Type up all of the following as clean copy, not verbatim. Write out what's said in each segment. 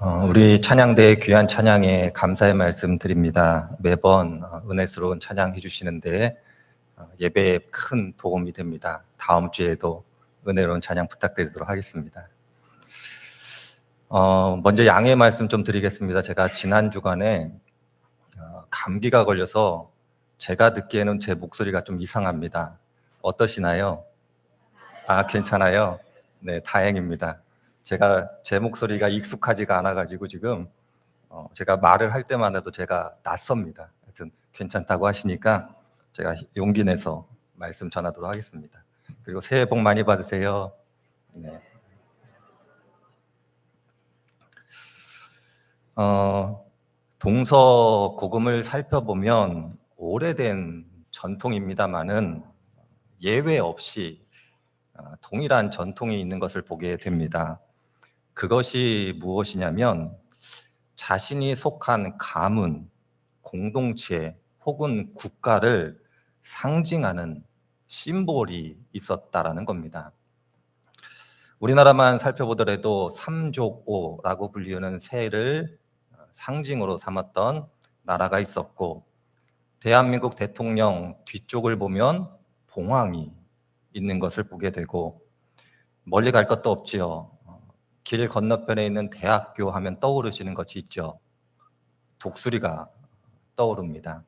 우리 찬양대의 귀한 찬양에 감사의 말씀 드립니다. 매번 은혜스러운 찬양 해주시는데 예배에 큰 도움이 됩니다. 다음 주에도 은혜로운 찬양 부탁드리도록 하겠습니다. 먼저 양해의 말씀 좀 드리겠습니다. 제가 지난 주간에 감기가 걸려서 제가 듣기에는 제 목소리가 좀 이상합니다. 어떠시나요? 괜찮아요? 네, 다행입니다. 제 목소리가 익숙하지가 않아가지고 지금 제가 말을 할 때만 해도 제가 낯섭니다. 하여튼 괜찮다고 하시니까 제가 용기 내서 말씀 전하도록 하겠습니다. 그리고 새해 복 많이 받으세요. 네. 동서고금을 살펴보면 오래된 전통입니다만은 예외 없이 동일한 전통이 있는 것을 보게 됩니다. 그것이 무엇이냐면 자신이 속한 가문, 공동체 혹은 국가를 상징하는 심볼이 있었다라는 겁니다. 우리나라만 살펴보더라도 삼족오라고 불리는 새를 상징으로 삼았던 나라가 있었고, 대한민국 대통령 뒤쪽을 보면 봉황이 있는 것을 보게 되고, 멀리 갈 것도 없지요. 길 건너편에 있는 대학교 하면 떠오르시는 것이 있죠. 독수리가 떠오릅니다.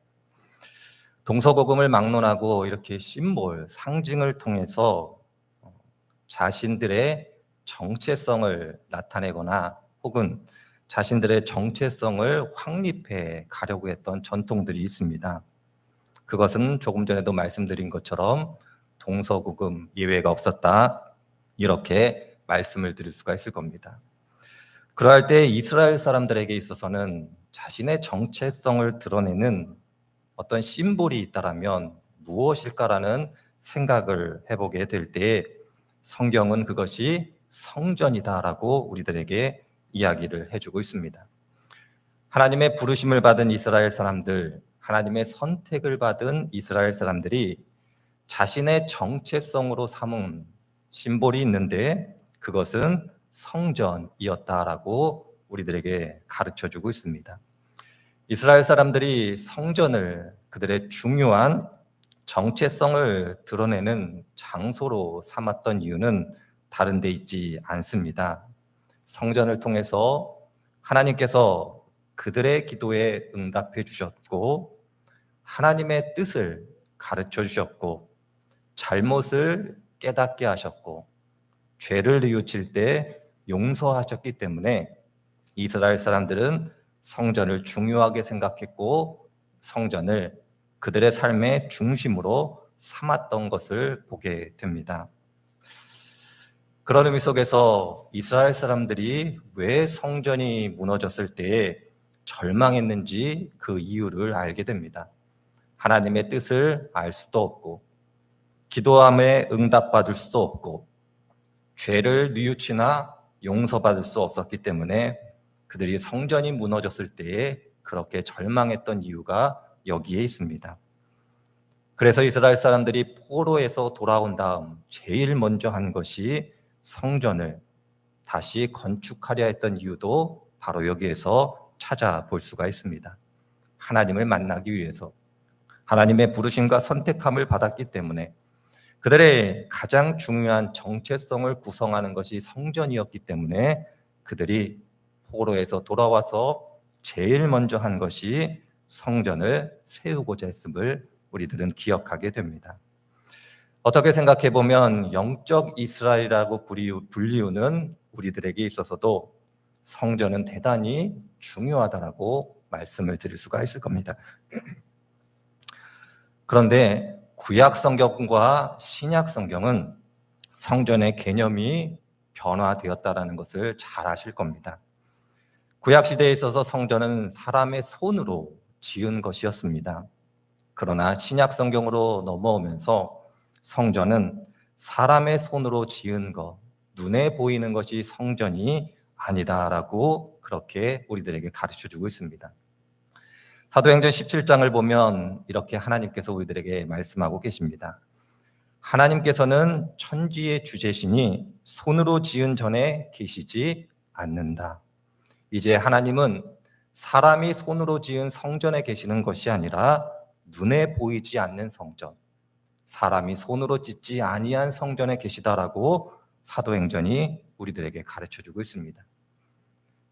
동서고금을 막론하고 이렇게 심볼, 상징을 통해서 자신들의 정체성을 나타내거나 혹은 자신들의 정체성을 확립해 가려고 했던 전통들이 있습니다. 그것은 조금 전에도 말씀드린 것처럼 동서고금 예외가 없었다, 이렇게 말씀을 드릴 수가 있을 겁니다. 그러할 때 이스라엘 사람들에게 있어서는 자신의 정체성을 드러내는 어떤 심볼이 있다라면 무엇일까라는 생각을 해보게 될 때 성경은 그것이 성전이다라고 우리들에게 이야기를 해주고 있습니다. 하나님의 부르심을 받은 이스라엘 사람들, 하나님의 선택을 받은 이스라엘 사람들이 자신의 정체성으로 삼은 심볼이 있는데 그것은 성전이었다라고 우리들에게 가르쳐주고 있습니다. 이스라엘 사람들이 성전을 그들의 중요한 정체성을 드러내는 장소로 삼았던 이유는 다른 데 있지 않습니다. 성전을 통해서 하나님께서 그들의 기도에 응답해 주셨고, 하나님의 뜻을 가르쳐 주셨고, 잘못을 깨닫게 하셨고, 죄를 뉘우칠 때 용서하셨기 때문에 이스라엘 사람들은 성전을 중요하게 생각했고 성전을 그들의 삶의 중심으로 삼았던 것을 보게 됩니다. 그런 의미 속에서 이스라엘 사람들이 왜 성전이 무너졌을 때에 절망했는지 그 이유를 알게 됩니다. 하나님의 뜻을 알 수도 없고, 기도함에 응답받을 수도 없고, 죄를 뉘우치나 용서받을 수 없었기 때문에 그들이 성전이 무너졌을 때에 그렇게 절망했던 이유가 여기에 있습니다. 그래서 이스라엘 사람들이 포로에서 돌아온 다음 제일 먼저 한 것이 성전을 다시 건축하려 했던 이유도 바로 여기에서 찾아볼 수가 있습니다. 하나님을 만나기 위해서, 하나님의 부르심과 선택함을 받았기 때문에 그들의 가장 중요한 정체성을 구성하는 것이 성전이었기 때문에 그들이 포로에서 돌아와서 제일 먼저 한 것이 성전을 세우고자 했음을 우리들은 기억하게 됩니다. 어떻게 생각해 보면 영적 이스라엘이라고 불리우는 우리들에게 있어서도 성전은 대단히 중요하다라고 말씀을 드릴 수가 있을 겁니다. 그런데 구약 성경과 신약 성경은 성전의 개념이 변화되었다라는 것을 잘 아실 겁니다. 구약 시대에 있어서 성전은 사람의 손으로 지은 것이었습니다. 그러나 신약 성경으로 넘어오면서 성전은 사람의 손으로 지은 것, 눈에 보이는 것이 성전이 아니다라고 그렇게 우리들에게 가르쳐주고 있습니다. 사도행전 17장을 보면 이렇게 하나님께서 우리들에게 말씀하고 계십니다. 하나님께서는 천지의 주제시니 손으로 지은 전에 계시지 않는다. 이제 하나님은 사람이 손으로 지은 성전에 계시는 것이 아니라 눈에 보이지 않는 성전, 사람이 손으로 짓지 아니한 성전에 계시다라고 사도행전이 우리들에게 가르쳐주고 있습니다.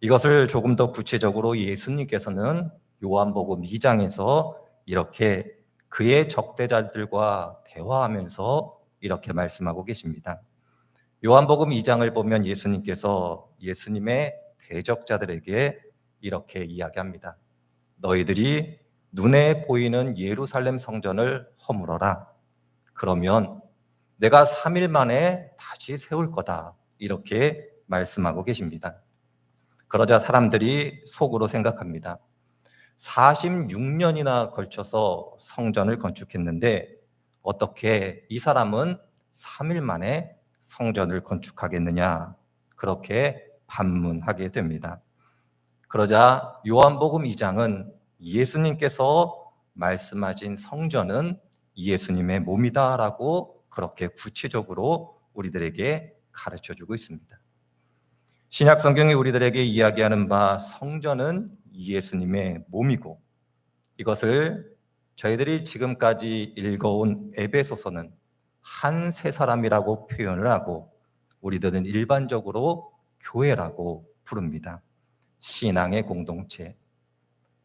이것을 조금 더 구체적으로 예수님께서는 요한복음 2장에서 이렇게 그의 적대자들과 대화하면서 이렇게 말씀하고 계십니다. 요한복음 2장을 보면 예수님께서 예수님의 대적자들에게 이렇게 이야기합니다. 너희들이 눈에 보이는 예루살렘 성전을 허물어라. 그러면 내가 3일 만에 다시 세울 거다. 이렇게 말씀하고 계십니다. 그러자 사람들이 속으로 생각합니다. 46년이나 걸쳐서 성전을 건축했는데 어떻게 이 사람은 3일 만에 성전을 건축하겠느냐, 그렇게 반문하게 됩니다. 그러자 요한복음 2장은 예수님께서 말씀하신 성전은 예수님의 몸이다라고 그렇게 구체적으로 우리들에게 가르쳐주고 있습니다. 신약 성경이 우리들에게 이야기하는 바 성전은 예수님의 몸이고, 이것을 저희들이 지금까지 읽어온 에베소서는 한 세 사람이라고 표현을 하고 우리들은 일반적으로 교회라고 부릅니다. 신앙의 공동체,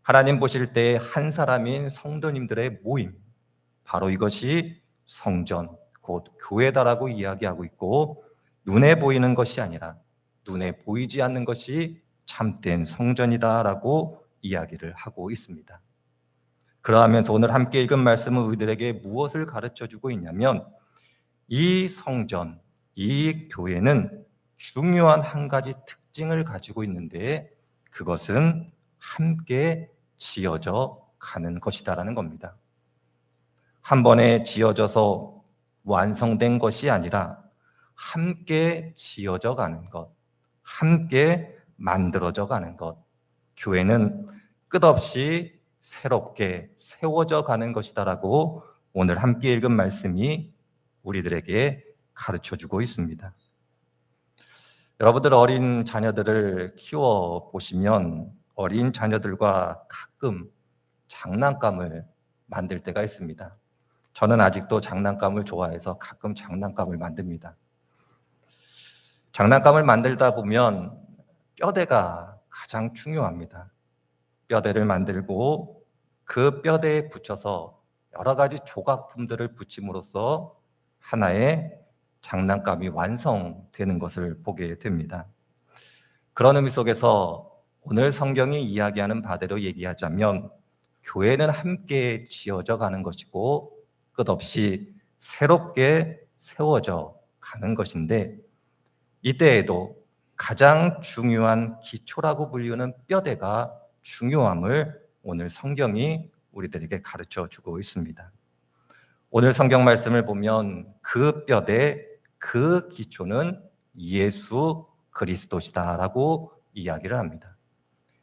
하나님 보실 때 한 사람인 성도님들의 모임, 바로 이것이 성전, 곧 교회다라고 이야기하고 있고, 눈에 보이는 것이 아니라 눈에 보이지 않는 것이 참된 성전이다라고 이야기를 하고 있습니다. 그러하면서 오늘 함께 읽은 말씀은 우리들에게 무엇을 가르쳐주고 있냐면, 이 성전, 이 교회는 중요한 한 가지 특징을 가지고 있는데 그것은 함께 지어져 가는 것이다라는 겁니다. 한 번에 지어져서 완성된 것이 아니라 함께 지어져 가는 것, 함께 만들어져 가는 것. 교회는 끝없이 새롭게 세워져 가는 것이다라고 오늘 함께 읽은 말씀이 우리들에게 가르쳐주고 있습니다. 여러분들 어린 자녀들을 키워 보시면 어린 자녀들과 가끔 장난감을 만들 때가 있습니다. 저는 아직도 장난감을 좋아해서 가끔 장난감을 만듭니다. 장난감을 만들다 보면 뼈대가 가장 중요합니다. 뼈대를 만들고 그 뼈대에 붙여서 여러 가지 조각품들을 붙임으로써 하나의 장난감이 완성되는 것을 보게 됩니다. 그런 의미 속에서 오늘 성경이 이야기하는 바대로 얘기하자면 교회는 함께 지어져 가는 것이고 끝없이 새롭게 세워져 가는 것인데, 이때에도 가장 중요한 기초라고 불리는 뼈대가 중요함을 오늘 성경이 우리들에게 가르쳐 주고 있습니다. 오늘 성경 말씀을 보면 그 뼈대, 그 기초는 예수 그리스도시다라고 이야기를 합니다.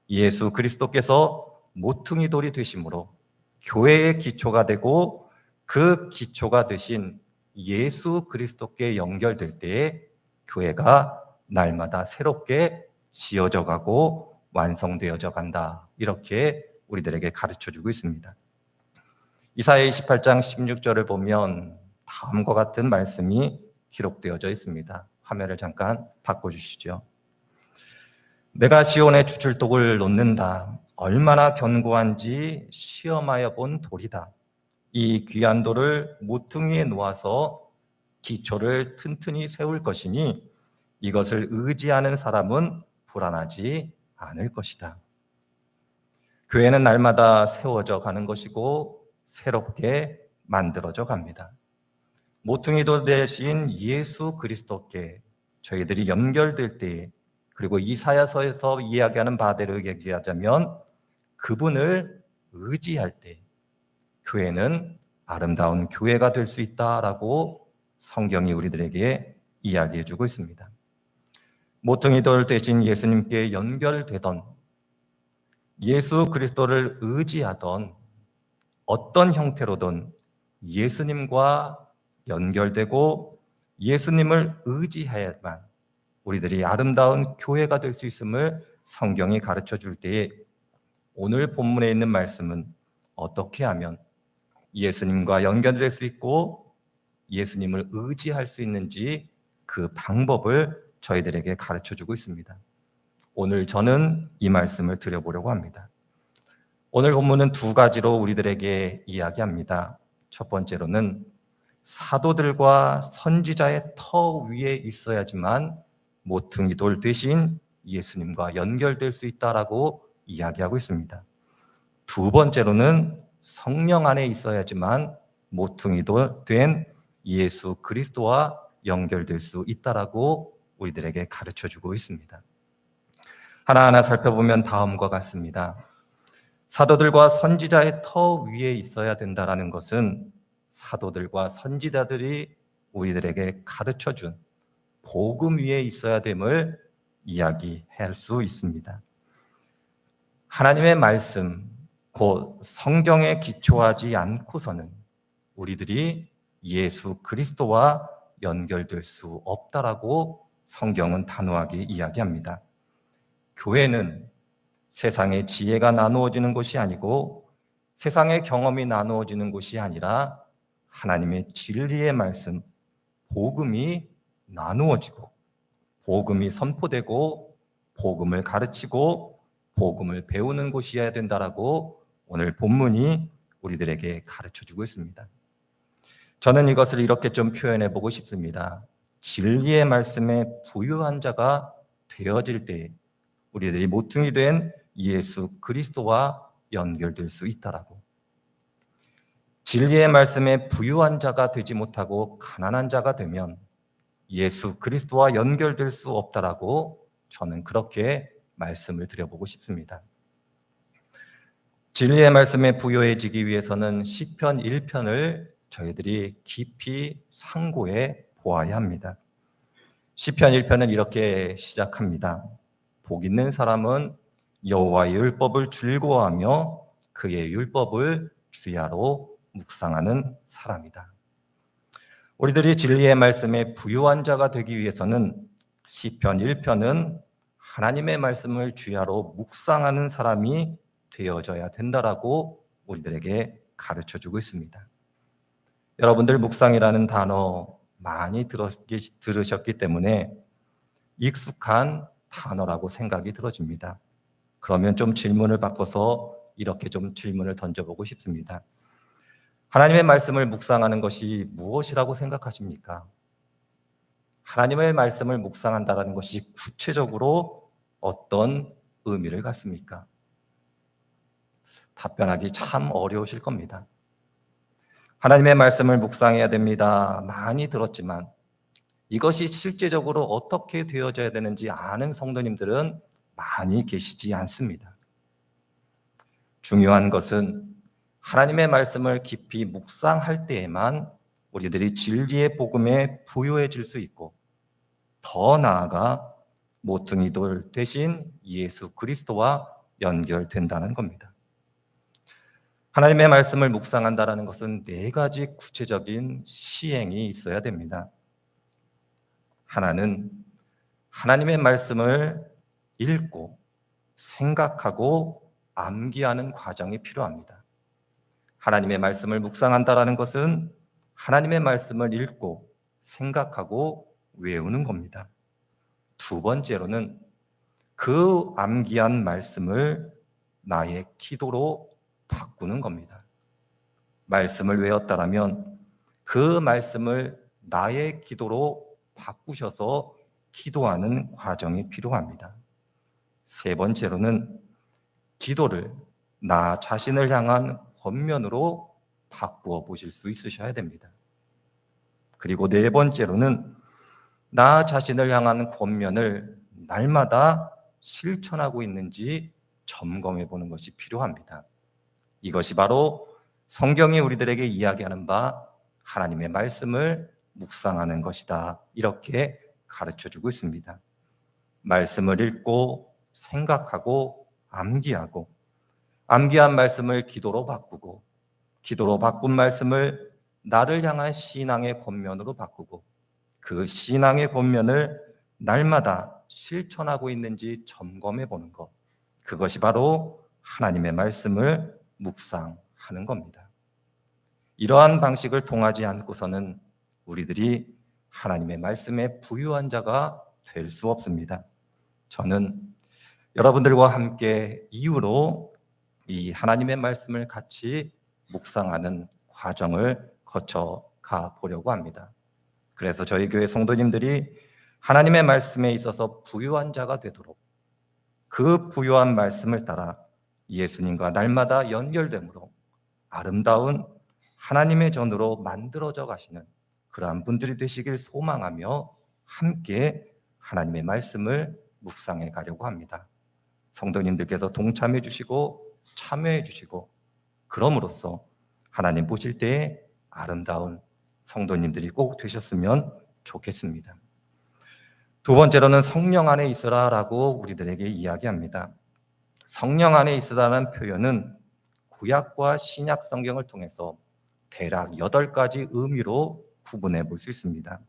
예수 그리스도께서 모퉁이 돌이 되심으로 교회의 기초가 되고, 그 기초가 되신 예수 그리스도께 연결될 때에 교회가 날마다 새롭게 지어져 가고 완성되어져 간다, 이렇게 우리들에게 가르쳐주고 있습니다. 이사야 28장 16절을 보면 다음과 같은 말씀이 기록되어져 있습니다. 화면을 잠깐 바꿔주시죠. 내가 시온에 주출독을 놓는다. 얼마나 견고한지 시험하여 본 돌이다. 이 귀한 돌을 모퉁이에 놓아서 기초를 튼튼히 세울 것이니 이것을 의지하는 사람은 불안하지 않을 것이다. 교회는 날마다 세워져 가는 것이고 새롭게 만들어져 갑니다. 모퉁이돌 대신 예수 그리스도께 저희들이 연결될 때, 그리고 이사야서에서 이야기하는 바대로 얘기하자면 그분을 의지할 때 교회는 아름다운 교회가 될 수 있다라고 성경이 우리들에게 이야기해주고 있습니다. 모퉁이돌 대신 예수님께 연결되던, 예수 그리스도를 의지하던 어떤 형태로든 예수님과 연결되고 예수님을 의지해야만 우리들이 아름다운 교회가 될 수 있음을 성경이 가르쳐 줄 때에 오늘 본문에 있는 말씀은 어떻게 하면 예수님과 연결될 수 있고 예수님을 의지할 수 있는지 그 방법을 저희들에게 가르쳐 주고 있습니다. 오늘 저는 이 말씀을 드려보려고 합니다. 오늘 본문은 두 가지로 우리들에게 이야기합니다. 첫 번째로는 사도들과 선지자의 터 위에 있어야지만 모퉁이 돌 대신 예수님과 연결될 수 있다라고 이야기하고 있습니다. 두 번째로는 성령 안에 있어야지만 모퉁이 돌 된 예수 그리스도와 연결될 수 있다라고 우리들에게 가르쳐 주고 있습니다. 하나하나 살펴보면 다음과 같습니다. 사도들과 선지자의 터 위에 있어야 된다라는 것은 사도들과 선지자들이 우리들에게 가르쳐준 복음 위에 있어야 됨을 이야기할 수 있습니다. 하나님의 말씀, 곧 성경에 기초하지 않고서는 우리들이 예수 그리스도와 연결될 수 없다라고 성경은 단호하게 이야기합니다. 교회는 세상의 지혜가 나누어지는 곳이 아니고 세상의 경험이 나누어지는 곳이 아니라 하나님의 진리의 말씀, 복음이 나누어지고 복음이 선포되고 복음을 가르치고 복음을 배우는 곳이어야 된다라고 오늘 본문이 우리들에게 가르쳐주고 있습니다. 저는 이것을 이렇게 좀 표현해 보고 싶습니다. 진리의 말씀에 부유한 자가 되어질 때 우리들이 모퉁이 된 예수 그리스도와 연결될 수 있다라고. 진리의 말씀에 부유한 자가 되지 못하고 가난한 자가 되면 예수 그리스도와 연결될 수 없다라고 저는 그렇게 말씀을 드려보고 싶습니다. 진리의 말씀에 부유해지기 위해서는 시편 1편을 저희들이 깊이 상고해 보아야 합니다. 시편 1편은 이렇게 시작합니다. 복 있는 사람은 여호와의 율법을 즐거워하며 그의 율법을 주야로 묵상하는 사람이다. 우리들이 진리의 말씀에 부유한 자가 되기 위해서는 시편 1편은 하나님의 말씀을 주야로 묵상하는 사람이 되어져야 된다라고 우리들에게 가르쳐주고 있습니다. 여러분들 묵상이라는 단어 많이 들으셨기 때문에 익숙한 단어라고 생각이 들어집니다. 그러면 좀 질문을 바꿔서 이렇게 좀 질문을 던져보고 싶습니다. 하나님의 말씀을 묵상하는 것이 무엇이라고 생각하십니까? 하나님의 말씀을 묵상한다는 것이 구체적으로 어떤 의미를 갖습니까? 답변하기 참 어려우실 겁니다. 하나님의 말씀을 묵상해야 됩니다. 많이 들었지만 이것이 실제적으로 어떻게 되어져야 되는지 아는 성도님들은 많이 계시지 않습니다. 중요한 것은 하나님의 말씀을 깊이 묵상할 때에만 우리들이 진리의 복음에 부유해질 수 있고 더 나아가 모퉁이 돌 대신 예수 그리스도와 연결된다는 겁니다. 하나님의 말씀을 묵상한다는 것은 네 가지 구체적인 시행이 있어야 됩니다. 하나는 하나님의 말씀을 읽고 생각하고 암기하는 과정이 필요합니다. 하나님의 말씀을 묵상한다는 것은 하나님의 말씀을 읽고 생각하고 외우는 겁니다. 두 번째로는 그 암기한 말씀을 나의 기도로 바꾸는 겁니다. 말씀을 외웠다라면 그 말씀을 나의 기도로 바꾸셔서 기도하는 과정이 필요합니다. 세 번째로는 기도를 나 자신을 향한 권면으로 바꾸어 보실 수 있으셔야 됩니다. 그리고 네 번째로는 나 자신을 향한 권면을 날마다 실천하고 있는지 점검해 보는 것이 필요합니다. 이것이 바로 성경이 우리들에게 이야기하는 바 하나님의 말씀을 묵상하는 것이다. 이렇게 가르쳐주고 있습니다. 말씀을 읽고 생각하고 암기하고 암기한 말씀을 기도로 바꾸고 기도로 바꾼 말씀을 나를 향한 신앙의 권면으로 바꾸고 그 신앙의 권면을 날마다 실천하고 있는지 점검해 보는 것. 그것이 바로 하나님의 말씀을 묵상하는 겁니다. 이러한 방식을 통하지 않고서는 우리들이 하나님의 말씀에 부유한 자가 될 수 없습니다. 저는 여러분들과 함께 이후로 이 하나님의 말씀을 같이 묵상하는 과정을 거쳐가 보려고 합니다. 그래서 저희 교회 성도님들이 하나님의 말씀에 있어서 부유한 자가 되도록 그 부유한 말씀을 따라 예수님과 날마다 연결됨으로 아름다운 하나님의 전으로 만들어져 가시는 그러한 분들이 되시길 소망하며 함께 하나님의 말씀을 묵상해 가려고 합니다. 성도님들께서 동참해 주시고 참여해 주시고 그럼으로써 하나님 보실 때에 아름다운 성도님들이 꼭 되셨으면 좋겠습니다. 두 번째로는 성령 안에 있으라라고 우리들에게 이야기합니다. 성령 안에 있으라는 표현은 구약과 신약 성경을 통해서 대략 8가지 의미로 구분해 볼 수 있습니다.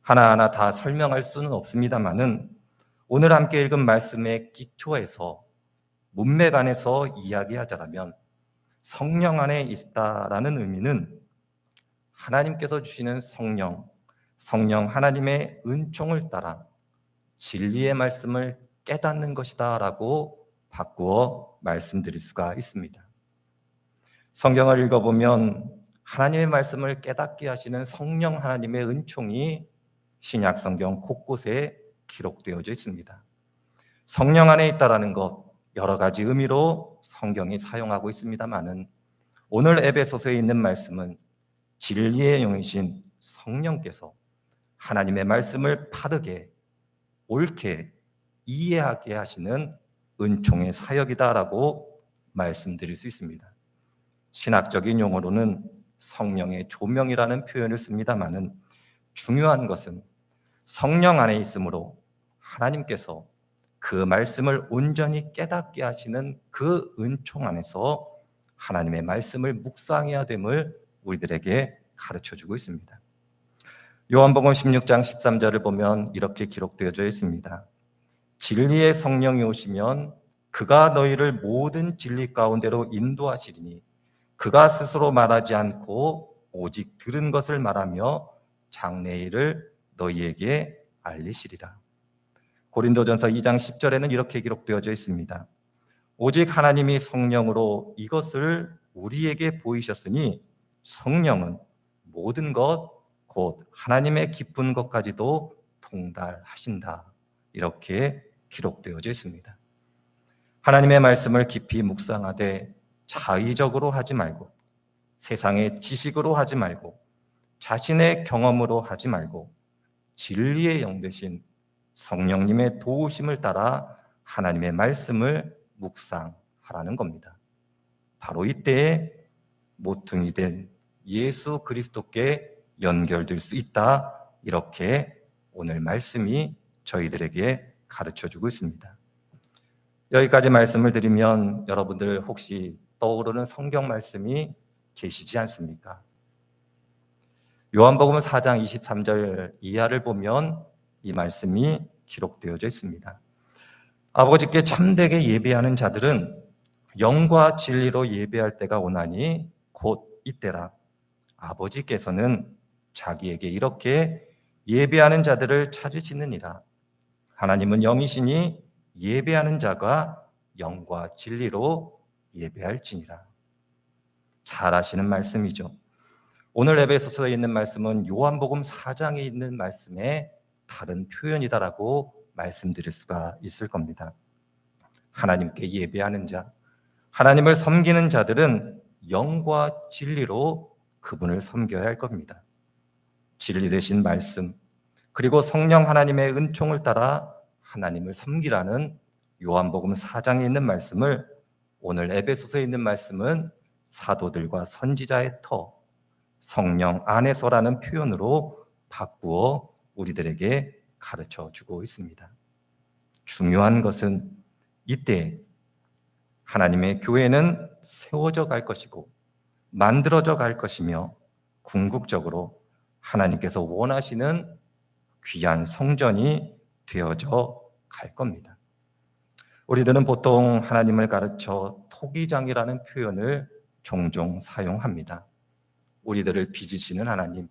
하나하나 다 설명할 수는 없습니다만은 오늘 함께 읽은 말씀의 기초에서 문맥 안에서 이야기하자면 성령 안에 있다라는 의미는 하나님께서 주시는 성령 하나님의 은총을 따라 진리의 말씀을 깨닫는 것이다라고 바꾸어 말씀드릴 수가 있습니다. 성경을 읽어보면 하나님의 말씀을 깨닫게 하시는 성령 하나님의 은총이 신약 성경 곳곳에 기록되어져 있습니다. 성령 안에 있다라는 것 여러 가지 의미로 성경이 사용하고 있습니다만은 오늘 에베소서에 있는 말씀은 진리의 영이신 성령께서 하나님의 말씀을 바르게 옳게 이해하게 하시는 은총의 사역이다라고 말씀드릴 수 있습니다. 신학적인 용어로는 성령의 조명이라는 표현을 씁니다만은 중요한 것은 성령 안에 있으므로 하나님께서 그 말씀을 온전히 깨닫게 하시는 그 은총 안에서 하나님의 말씀을 묵상해야 됨을 우리들에게 가르쳐주고 있습니다. 요한복음 16장 13절을 보면 이렇게 기록되어져 있습니다. 진리의 성령이 오시면 그가 너희를 모든 진리 가운데로 인도하시리니 그가 스스로 말하지 않고 오직 들은 것을 말하며 장래일을 너희에게 알리시리라. 고린도전서 2장 10절에는 이렇게 기록되어져 있습니다. 오직 하나님이 성령으로 이것을 우리에게 보이셨으니 성령은 모든 것 곧 하나님의 깊은 것까지도 통달하신다. 이렇게 기록되어져 있습니다. 하나님의 말씀을 깊이 묵상하되 자의적으로 하지 말고 세상의 지식으로 하지 말고 자신의 경험으로 하지 말고 진리의 영 되신 성령님의 도우심을 따라 하나님의 말씀을 묵상하라는 겁니다. 바로 이때에 모퉁이 된 예수 그리스도께 연결될 수 있다. 이렇게 오늘 말씀이 저희들에게 가르쳐주고 있습니다. 여기까지 말씀을 드리면 여러분들 혹시 떠오르는 성경 말씀이 계시지 않습니까? 요한복음 4장 23절 이하를 보면 이 말씀이 기록되어져 있습니다. 아버지께 참되게 예배하는 자들은 영과 진리로 예배할 때가 오나니 곧 이때라. 아버지께서는 자기에게 이렇게 예배하는 자들을 찾으시느니라. 하나님은 영이시니 예배하는 자가 영과 진리로 예배할지니라. 잘 아시는 말씀이죠. 오늘 에베소서에 있는 말씀은 요한복음 4장에 있는 말씀의 다른 표현이다라고 말씀드릴 수가 있을 겁니다. 하나님께 예배하는 자, 하나님을 섬기는 자들은 영과 진리로 그분을 섬겨야 할 겁니다. 진리 되신 말씀, 그리고 성령 하나님의 은총을 따라 하나님을 섬기라는 요한복음 4장에 있는 말씀을 오늘 에베소서에 있는 말씀은 사도들과 선지자의 터, 성령 안에서라는 표현으로 바꾸어 우리들에게 가르쳐 주고 있습니다. 중요한 것은 이때 하나님의 교회는 세워져 갈 것이고 만들어져 갈 것이며 궁극적으로 하나님께서 원하시는 귀한 성전이 되어져 갈 겁니다. 우리들은 보통 하나님을 가르쳐 토기장이라는 표현을 종종 사용합니다. 우리들을 빚으시는 하나님,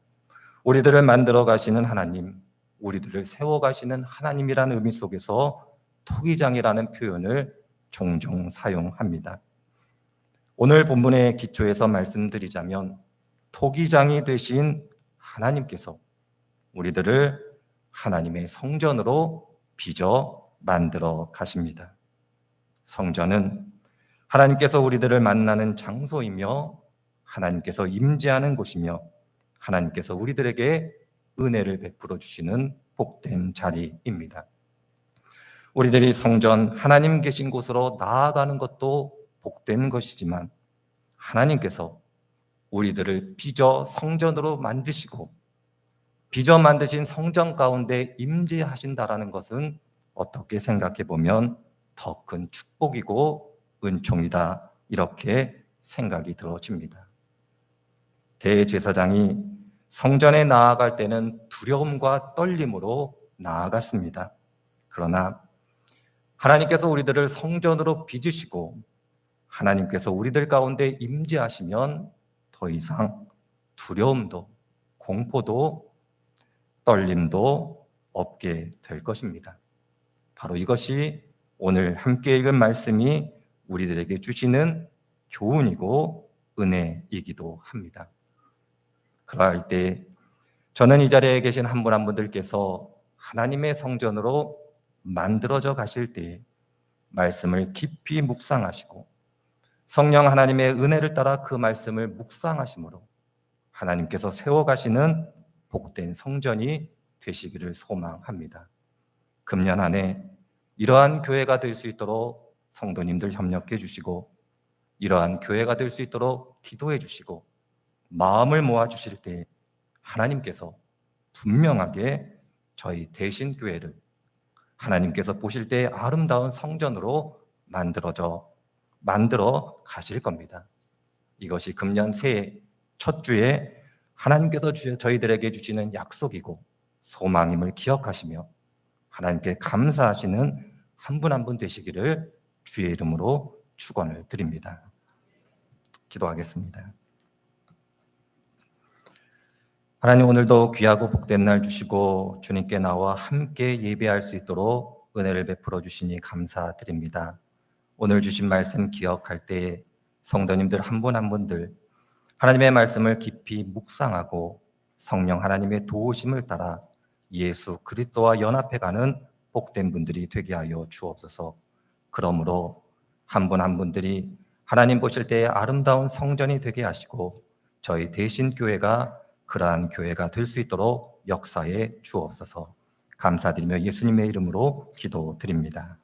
우리들을 만들어 가시는 하나님, 우리들을 세워 가시는 하나님이라는 의미 속에서 토기장이라는 표현을 종종 사용합니다. 오늘 본문의 기초에서 말씀드리자면 토기장이 되신 하나님께서 우리들을 하나님의 성전으로 빚어 만들어 가십니다. 성전은 하나님께서 우리들을 만나는 장소이며 하나님께서 임재하는 곳이며 하나님께서 우리들에게 은혜를 베풀어 주시는 복된 자리입니다. 우리들이 성전, 하나님 계신 곳으로 나아가는 것도 복된 것이지만 하나님께서 우리들을 빚어 성전으로 만드시고 빚어 만드신 성전 가운데 임재하신다라는 것은 어떻게 생각해 보면 더 큰 축복이고 은총이다, 이렇게 생각이 들어집니다. 대제사장이 성전에 나아갈 때는 두려움과 떨림으로 나아갔습니다. 그러나 하나님께서 우리들을 성전으로 빚으시고 하나님께서 우리들 가운데 임재하시면 더 이상 두려움도 공포도 떨림도 없게 될 것입니다. 바로 이것이 오늘 함께 읽은 말씀이 우리들에게 주시는 교훈이고 은혜이기도 합니다. 그럴 때 저는 이 자리에 계신 한 분 한 분들께서 하나님의 성전으로 만들어져 가실 때 말씀을 깊이 묵상하시고 성령 하나님의 은혜를 따라 그 말씀을 묵상하심으로 하나님께서 세워가시는 복된 성전이 되시기를 소망합니다. 금년 안에 이러한 교회가 될 수 있도록 성도님들 협력해 주시고 이러한 교회가 될 수 있도록 기도해 주시고 마음을 모아 주실 때 하나님께서 분명하게 저희 대신 교회를 하나님께서 보실 때 아름다운 성전으로 만들어 가실 겁니다. 이것이 금년 새해 첫 주에 하나님께서 저희들에게 주시는 약속이고 소망임을 기억하시며 하나님께 감사하시는 한 분 한 분 되시기를 주의 이름으로 축원을 드립니다. 기도하겠습니다. 하나님, 오늘도 귀하고 복된 날 주시고 주님께 나와 함께 예배할 수 있도록 은혜를 베풀어 주시니 감사드립니다. 오늘 주신 말씀 기억할 때 성도님들 한 분 한 분들 하나님의 말씀을 깊이 묵상하고 성령 하나님의 도우심을 따라 예수 그리스도와 연합해가는 복된 분들이 되게 하여 주옵소서. 그러므로 한 분 한 분들이 하나님 보실 때의 아름다운 성전이 되게 하시고 저희 대신 교회가 그러한 교회가 될 수 있도록 역사해 주옵소서. 감사드리며 예수님의 이름으로 기도드립니다.